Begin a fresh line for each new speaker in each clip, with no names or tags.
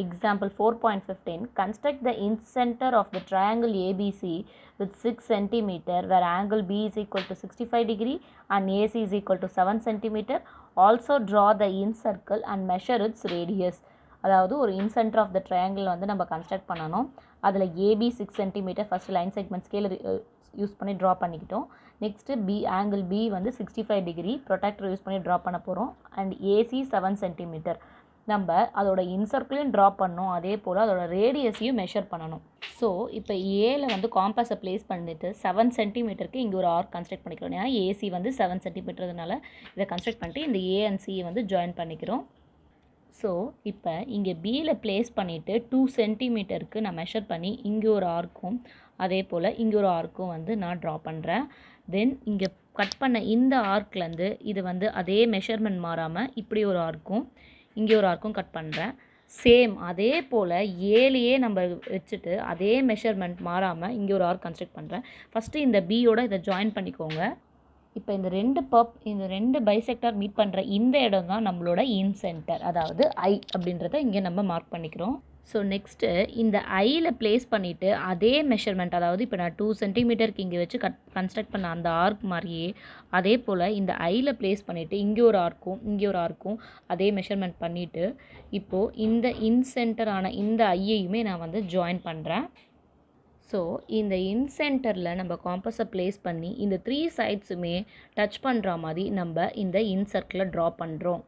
Example 4.15. Construct the incenter of the triangle ABC with 6 cm where angle B is equal to 65 degree and AC is equal to 7 cm. Also draw the incircle and measure its radius. அதாவது ஒரு incentre of the triangle வந்து நம்ம construct பண்ணணும். அதில் AB 6 centimetre first line segment scale use பண்ணி draw பண்ணிக்கிட்டோம். Next angle B வந்து 65 degree protractor use பண்ணி ட்ரா பண்ண போகிறோம். அண்ட் ஏசி 7 சென்டிமீட்டர். நம்ம அதோட இன்சர்க்கிளையும் ட்ரா பண்ணணும், அதே போல் அதோட ரேடியஸையும் மெஷர் பண்ணணும். ஸோ இப்போ ஏல வந்து காம்பஸை ப்ளேஸ் பண்ணிவிட்டு 7 சென்டிமீட்டருக்கு இங்கே ஒரு ஆர்க் கன்ஸ்ட்ரக்ட் பண்ணிக்கிறோம். ஏன்னா ஏசி வந்து 7 சென்டிமீட்டர்னால இதை கன்ஸ்ட்ரக்ட் பண்ணிட்டு இந்த ஏ அண்ட் சியை வந்து ஜாயின் பண்ணிக்கிறோம். ஸோ இப்போ இங்கே பியில் ப்ளேஸ் பண்ணிவிட்டு 2 சென்டிமீட்டருக்கு நான் மெஷர் பண்ணி இங்கே ஒரு ஆர்க்கும் அதே போல் இங்கே ஒரு ஆர்க்கும் வந்து நான் ட்ரா பண்ணுறேன். தென் இங்கே கட் பண்ண இந்த ஆர்க்லேருந்து இது வந்து அதே மெஷர்மெண்ட் மாறாமல் இப்படி ஒரு ஆர்க்கும் இங்கே ஒரு ஆர்க்கும் கட் பண்ணுறேன். சேம் அதே போல் ஏலையே நம்ம வச்சுட்டு அதே மெஷர்மெண்ட் மாறாமல் இங்கே ஒரு ஆர்க் கன்ஸ்ட்ரக்ட் பண்ணுறேன். ஃபஸ்ட்டு இந்த பியோட இதை ஜாயின் பண்ணிக்கோங்க. இப்போ இந்த ரெண்டு பைசெக்டார் மீட் பண்ணுற இந்த இடம் தான் நம்மளோட இன்சென்டர், அதாவது ஐ அப்படின்றத இங்கே நம்ம மார்க் பண்ணிக்கிறோம். ஸோ நெக்ஸ்ட்டு இந்த ஐயில் ப்ளேஸ் பண்ணிவிட்டு அதே மெஷர்மெண்ட், அதாவது இப்போ நான் 2 சென்டிமீட்டருக்கு இங்கே வச்சு கன்ஸ்ட்ரக்ட் பண்ண அந்த ஆர்க் மாதிரியே அதே போல் இந்த ஐயில் ப்ளேஸ் பண்ணிவிட்டு இங்கே ஒரு ஆர்க்கும் அதே மெஷர்மெண்ட் பண்ணிவிட்டு இப்போது இந்த இன்சென்டரான இந்த ஐயையுமே நான் வந்து ஜாயின் பண்ணுறேன். ஸோ இந்த இன்சென்டரில் நம்ம காம்பஸை ப்ளேஸ் பண்ணி இந்த 3 சைட்ஸுமே டச் பண்ணுற மாதிரி நம்ம இந்த இன்சர்க்கிளை ட்ரா பண்ணுறோம்.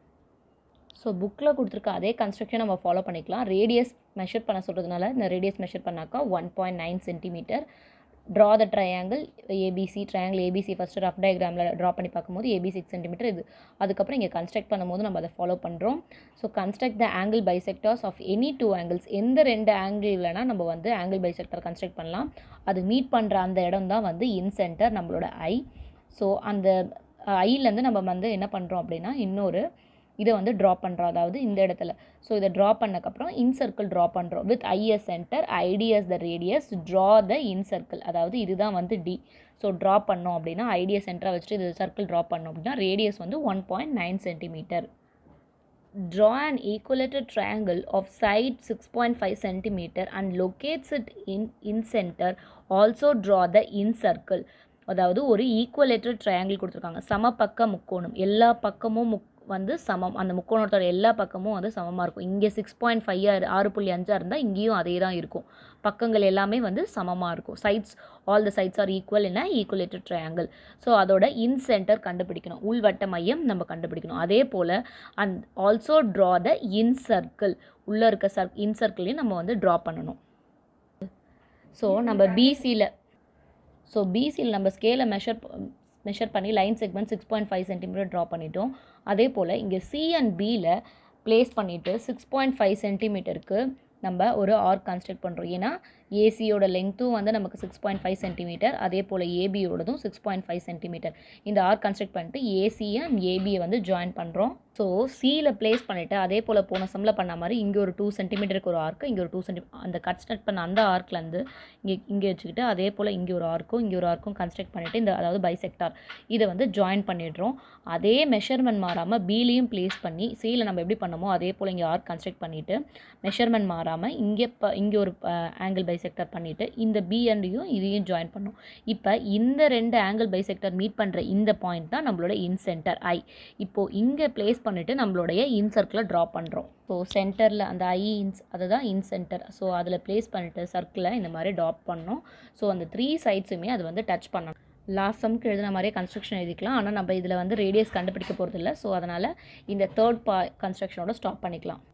ஸோ புக்கில் கொடுத்துருக்க அதே கன்ஸ்ட்ரக்ஷன் நம்ம ஃபாலோ பண்ணிக்கலாம். ரேடியஸ் மெஷர் பண்ண சொல்கிறதுனால இந்த ரேடியஸ் மெஷர் பண்ணாக்கா 1.9 centimetre. Draw the triangle ABC first rough டயக்ராமில் ட்ரா பண்ணி பார்க்கும்போது ஏபி 6 சென்டிமீட்டர் இது. அதுக்கப்புறம் இங்கே கன்ஸ்ட்ரக்ட் பண்ணும்போது நம்ம அதை ஃபாலோ பண்ணுறோம். So construct the angle bisectors of any 2 angles. எந்த 2 ஆங்கிள் இல்லைனா நம்ம வந்து ஆங்கிள் பைசெக்டார் கன்ஸ்ட்ரக்ட் பண்ணலாம். அது மீட் பண்ணுற அந்த இடம் தான் வந்து இன்சென்டர் நம்மளோட ஐ. ஸோ அந்த ஐலேருந்து நம்ம வந்து என்ன பண்ணுறோம் அப்படின்னா இன்னொரு இதை வந்து ட்ரா பண்ணுறோம், அதாவது இந்த இடத்துல. ஸோ இதை ட்ரா பண்ணக்கப்புறம் இன்சர்க்கிள் ட்ரா பண்ணுறோம். With I as centre, I D as the radius, draw the incircle, அதாவது இதுதான் வந்து டி. ஸோ ட்ரா பண்ணோம் அப்படின்னா ஐடிஎஸ் சென்டரை வச்சுட்டு இது சர்க்கிள் ட்ரா பண்ணோம் அப்படின்னா ரேடியஸ் வந்து 1.9 centimetre. Draw an equilateral triangle of side 6.5 cm and locates it in center. Also draw the incircle. அதாவது ஒரு ஈக்குவலேட்டர் ட்ரையாங்கிள் கொடுத்துருக்காங்க. சமபக்க முக்கோணம், எல்லா பக்கமும் வந்து சமம். அந்த முக்கோணத்தோட எல்லா பக்கமும் வந்து சமமாக இருக்கும். இங்கே 6.5 6.5 இருந்தால் இங்கேயும் அதே தான் இருக்கும். பக்கங்கள் எல்லாமே வந்து சமமாக இருக்கும். Sides, all the sides are equal in a equilateral triangle. So அதோட இன்சென்டர் கண்டுபிடிக்கணும், உள்வட்ட மையம் நம்ம கண்டுபிடிக்கணும். அதே போல் ஆல்சோ ட்ரா த இன்சர்க்கிள், உள்ளே இருக்க இன்சர்க்கிளையும் நம்ம வந்து ட்ரா பண்ணணும். ஸோ நம்ம பிசியில் நம்ம ஸ்கேலை மெஷர் பண்ணி லைன் செக்மெண்ட் 6.5 சென்டிமீட்டர் ட்ரா பண்ணிட்டோம். அதே போல் இங்கே சி அண்ட் பியில் ப்ளேஸ் பண்ணிவிட்டு 6.5 சென்டிமீட்டருக்கு நம்ம ஒரு ஆர்க் கன்ஸ்ட்ரக்ட் பண்ணுறோம். ஏன்னா ஏசியோட லெங்க்த்தும் வந்து நமக்கு 6.5 சென்டிமீட்டர், அதே போல் ஏபியோடதும் 6.5 சென்டிமீட்டர். இந்த ஆர்க் கன்ஸ்ட்ரக்ட் பண்ணிட்டு ஏசியை அண்ட் ஏபியை வந்து ஜாயின் பண்ணுறோம். ஸோ சியில் ப்ளேஸ் பண்ணிவிட்டு அதே போல் போன சம்மில் பண்ண மாதிரி இங்கே ஒரு 2 சென்டிமீட்டருக்கு ஒரு ஆர்க்கு, இங்கே ஒரு 2 சென்டிமீட்டர் அந்த கன்ஸ்ட்ரக்ட் பண்ண அந்த ஆர்க்லேருந்து இங்கே வச்சுக்கிட்டு அதே போல் இங்கே ஒரு ஆர்க்கும் கன்ஸ்ட்ரக்ட் பண்ணிவிட்டு இந்த அதாவது பைசெக்டார் இதை வந்து ஜாயின் பண்ணிடுறோம். அதே மெஷர்மெண்ட் மாறாமல் பிலையும் ப்ளேஸ் பண்ணி சியில் நம்ம எப்படி பண்ணமோ அதே போல் இங்கே ஆர்க் கன்ஸ்ட்ரக்ட் பண்ணிவிட்டு மெஷர்மெண்ட் மாறாமல் இங்கே ஒரு ஆங்கிள் பைசெக்டார் பண்ணிவிட்டு இந்த பி அண்டையும் இதையும் ஜாயின் பண்ணோம். இப்போ இந்த 2 ஆங்கிள் பைசெக்டார் மீட் பண்ணுற இந்த பாயிண்ட் தான் நம்மளோட இன்சென்டர் ஐ. இப்போது இங்கே ப்ளேஸ் பண்ணிவிட்டு நம்மளுடைய இன்சர்க்கிளை ட்ரா பண்ணுறோம். ஸோ சென்டரில் அந்த அதுதான் இன்சென்டர். ஸோ அதில் ப்ளேஸ் பண்ணிவிட்டு சர்க்கிளை இந்த மாதிரி ட்ராப் பண்ணோம். ஸோ அந்த 3 சைட்ஸுமே அது வந்து டச் பண்ணணும். லாஸ்ட் சம்க்கு எழுதின மாதிரியே கன்ஸ்ட்ரக்ஷன் எழுதிக்கலாம். ஆனால் நம்ம இதில் வந்து ரேடியஸ் கண்டுபிடிக்க போகிறது இல்லை. ஸோ அதனால் இந்த தேர்ட் கன்ஸ்ட்ரக்ஷனோட ஸ்டாப் பண்ணிக்கலாம்.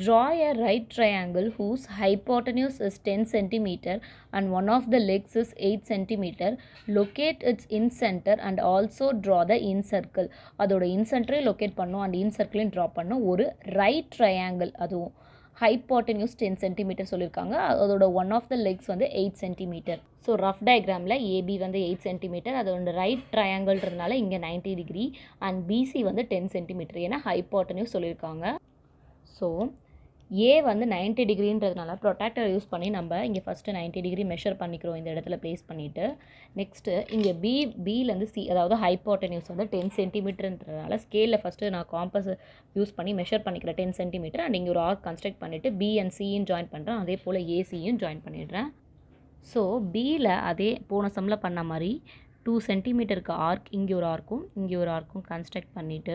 Draw a right triangle whose hypotenuse is 10 cm and one of the legs is 8 cm. Locate its incenter and also draw the incircle. அதோட இன்சென்டரை லொக்கேட் பண்ணோம் அண்ட் இன்சர்க்கிளையும் ட்ரா பண்ணோம். ஒரு ரைட் ட்ரையாங்கிள், அதுவும் hypotenuse 10 centimetre சொல்லியிருக்காங்க. அதோட one of the legs வந்து 8 centimetre. So rough டயக்ராமில் AB வந்து 8 centimetre, அதோட ரைட் ட்ரையாங்கிள்ன்றதுனால இங்கே 90 டிகிரி அண்ட் பிசி வந்து 10 சென்டிமீட்டர், ஏன்னா ஹைப்போட்டன்யூஸ் சொல்லியிருக்காங்க. ஸோ ஏ வந்து 90 டிகிரின்றதுனால ப்ரொட்ராக்டர் யூஸ் பண்ணி நம்ம இங்கே ஃபஸ்ட்டு 90 டிகிரி மெஷர் பண்ணிக்கிறோம் இந்த இடத்துல ப்ளேஸ் பண்ணிவிட்டு. நெக்ஸ்ட்டு இங்கே பிலேருந்து சி, அதாவது ஹைப்போட்டன்யூஸ் வந்து 10 சென்டிமீட்டர்ன்றதுனால ஸ்கேலில் ஃபஸ்ட்டு நான் காம்பஸ் யூஸ் பண்ணி மெஷர் பண்ணிக்கிறேன் 10 சென்டிமீட்டர். அண்ட் இங்கே ஒரு ஆர்க் கன்ஸ்ட்ரக்ட் பண்ணிவிட்டு பி அண்ட் சியும் ஜாயின் பண்ணுறேன். அதே போல் ஏசியும் ஜாயின் பண்ணிடுறேன். ஸோ பியில் அதே போன சம்மில் பண்ண மாதிரி 2 சென்டிமீட்டருக்கு ஆர்க் இங்கே ஒரு ஆர்க்கும் இங்கே ஒரு ஆர்க்கும் கன்ஸ்ட்ரக்ட் பண்ணிவிட்டு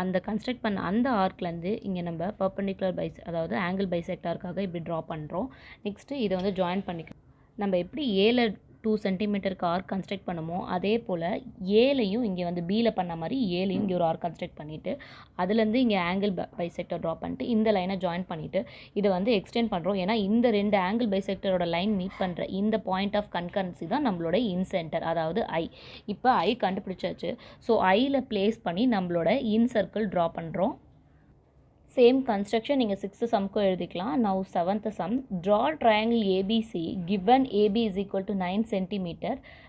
அந்த கன்ஸ்ட்ரக்ட் பண்ண அந்த ஆர்க்லேருந்து இங்கே நம்ம பர்பெண்டிகுலர் அதாவது ஆங்கிள் பைசெக்டாருக்காக இப்படி ட்ரா பண்ணுறோம். நெக்ஸ்ட்டு இதை வந்து ஜாயின் பண்ணிக்கிறோம். நம்ம எப்படி ஏல 2 சென்டிமீட்டருக்கு ஆர்க் கன்ஸ்ட்ரக்ட் பண்ணுமோ அதே போல் ஏலையும் இங்கே வந்து பியில் பண்ண மாதிரி ஏலையும் இங்கே ஒரு ஆர்க் கன்ஸ்ட்ரக்ட் பண்ணிவிட்டு அதுலேருந்து இங்கே ஆங்கிள் பைசெக்டர் ட்ரா பண்ணிட்டு இந்த லைனை ஜாயின் பண்ணிவிட்டு இதை வந்து எக்ஸ்டெண்ட் பண்ணுறோம். ஏன்னா இந்த 2 ஆங்கிள் பைசெக்டரோட லைன் மீட் பண்ணுற இந்த பாயிண்ட் ஆஃப் கன்கரன்சி தான் நம்மளோட இன்சென்டர், அதாவது ஐ. இப்போ ஐ கண்டுபிடிச்சாச்சு. ஸோ ஐயில் ப்ளேஸ் பண்ணி நம்மளோட இன் சர்க்கிள் ட்ரா பண்ணுறோம். சேம் கன்ஸ்ட்ரக்ஷன் நீங்கள் 6th சம்க்கும் எழுதிக்கலாம். Now 7th sum. Draw triangle ABC given AB is equal to 9 cm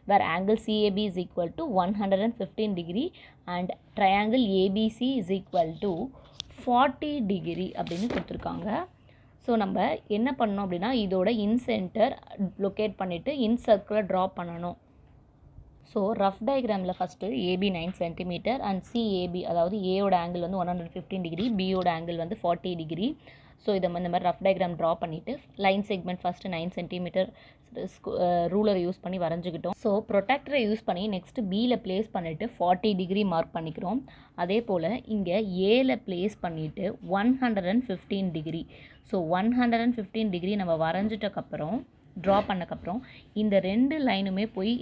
where angle CAB is equal to 115 degree and triangle ABC is equal to 40 degree அப்படின்னு கொடுத்துருக்காங்க. So நம்ம என்ன பண்ணணும் அப்படின்னா இதோட இன்சென்டர் லொக்கேட் பண்ணிவிட்டு இன் சர்க்கிளை ட்ரா பண்ணணும். ஸோ ரஃப் டயக்ராமில் first AB 9 centimetre and CAB, அதாவது ஏயோட ஆங்கிள் வந்து 115 டிகிரி, பியோட ஆங்கிள் வந்து 40 டிகிரி. ஸோ இதை இந்த மாதிரி ரஃப் டயக்ராம் ட்ரா பண்ணிவிட்டு லைன் செக்மெண்ட் ஃபஸ்ட்டு 9 சென்டிமீட்டர் ரூலரை யூஸ் பண்ணி வரைஞ்சிக்கிட்டோம். ஸோ ப்ரொடெக்டரை யூஸ் பண்ணி நெக்ஸ்ட்டு பியில் ப்ளேஸ் பண்ணிவிட்டு 40 டிகிரி மார்க் பண்ணிக்கிறோம். அதே போல் இங்கே ஏல ப்ளேஸ் பண்ணிவிட்டு 115 டிகிரி. ஸோ 115 டிகிரி நம்ம வரைஞ்சிட்டக்கப்புறம் ட்ரா பண்ணக்கப்புறம் இந்த 2 லைனுமே போய்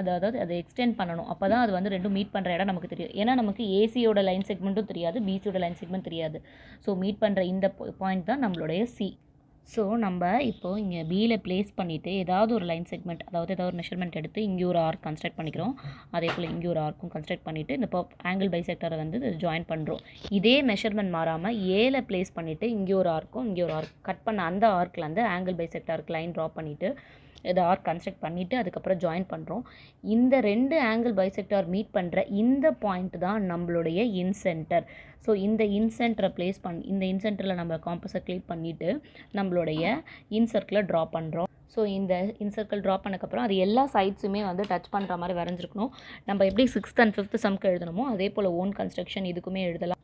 அதாவது அதை எக்ஸ்டெண்ட் பண்ணணும். அப்போ தான் அது வந்து ரெண்டும் மீட் பண்ணுற இடம் நமக்கு தெரியும். ஏன்னா நமக்கு ஏசியோட லைன் செக்மெண்ட்டும் தெரியாது, பிசியோட லைன் செக்மெண்ட் தெரியாது. ஸோ மீட் பண்ணுற இந்த பாயிண்ட் தான் நம்மளுடைய சி. ஸோ நம்ம இப்போது இங்கே பியில் ப்ளேஸ் பண்ணிவிட்டு ஏதாவது ஒரு லைன் செக்மெண்ட், அதாவது ஏதாவது ஒரு மெஷர்மெண்ட் எடுத்து இங்கே ஒரு ஆர்க் கன்ஸ்ட்ரக்ட் பண்ணிக்கிறோம். அதே போல் இங்கே ஒரு ஆர்க்கும் கன்ஸ்ட்ரக்ட் பண்ணிவிட்டு இந்த ஆங்கிள் பைசெக்டரை வந்து ஜாயின் பண்ணுறோம். இதே மெஷர்மெண்ட் மாறாமல் ஏல ப்ளேஸ் பண்ணிவிட்டு இங்கே ஒரு ஆர்க்கும் இங்கே ஒரு ஆர்க் கட் பண்ண அந்த ஆர்க்கில் வந்து ஆங்கிள் பைசெக்டருக்கு லைன் ட்ரா பண்ணிவிட்டு இதை ஆர்க் கன்ஸ்ட்ரக்ட் பண்ணிவிட்டு அதுக்கப்புறம் ஜாயின் பண்ணுறோம். இந்த 2 ஆங்கிள் பைசெக்டார் மீட் பண்ணுற இந்த பாயிண்ட் தான் நம்மளுடைய இன்சென்டர். ஸோ இந்த இன்சென்டரை ப்ளேஸ் இந்த இன்சென்டரில் நம்ம காம்பஸை கிளிக் பண்ணிவிட்டு நம்மளுடைய இன்சர்க்கிளை ட்ரா பண்ணுறோம். ஸோ இந்த இன்சர்க்கிள் ட்ரா பண்ணக்கப்புறம் அது எல்லா சைட்ஸுமே வந்து டச் பண்ணுற மாதிரி வரைஞ்சிருக்கணும். நம்ம எப்படி 6th and 5th சம்க்கு எழுதணுமோ அதே போல் ஓன் கன்ஸ்ட்ரக்ஷன் இதுக்குமே எழுதலாம்.